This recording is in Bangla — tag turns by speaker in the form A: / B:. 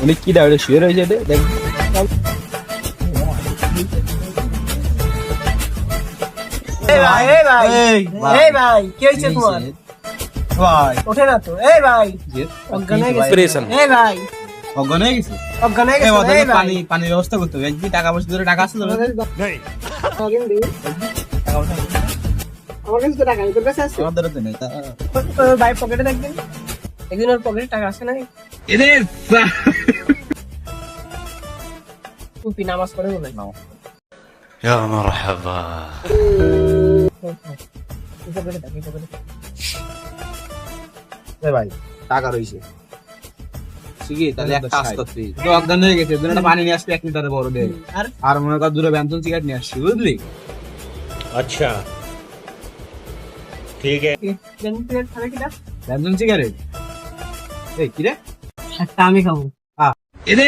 A: উনি কি ডাউরে শুয়ে রয়েছে দেখ।
B: এই ভাই এই ভাই এই ভাই কি হয়েছে তোমার
C: ভাই
B: ওঠে না তো এই ভাই
C: যে
B: অজ্ঞান হয়ে গেছে
A: Operation.
B: এই ভাই
C: অজ্ঞান হয়ে গেছে
B: অজ্ঞান হয়ে
C: এই
B: গেছে
C: ওদের
B: এই ভাই
C: পানি পানির ব্যবস্থা করতে হবে একদিন টাকা পয়সা ধরে টাকা আছে তো
B: আমার কাছে তো টাকা নেই, তোর কাছে আছে?
C: আমাদের তো নেই তা
B: তোর ভাই পকেটে দেখবেন একদিন ওর পকেটে টাকা আছে নাই
C: এরে
B: টুপি নামাজ পড়ে বলে নাও
D: يا مرحبا
B: পকেটে টাকা পকেটে
C: এ ভাই টাকা রইছে ঠিকই তাহলে এক কাজ করতে তো অজ্ঞান হয়ে গেছে দুটো পানি নিয়ে আসবে 1 লিটারে বড় দে
B: আর
C: আর মনে কর দুটো ব্যঞ্জন সিগারেট নিয়ে আসছি বুঝলি
D: अच्छा ठीक है
B: বেনিফিট থাকে কিটা
C: ব্যঞ্জন সিগারেট এই কি রে
B: একটা আমি খাবো
C: এরে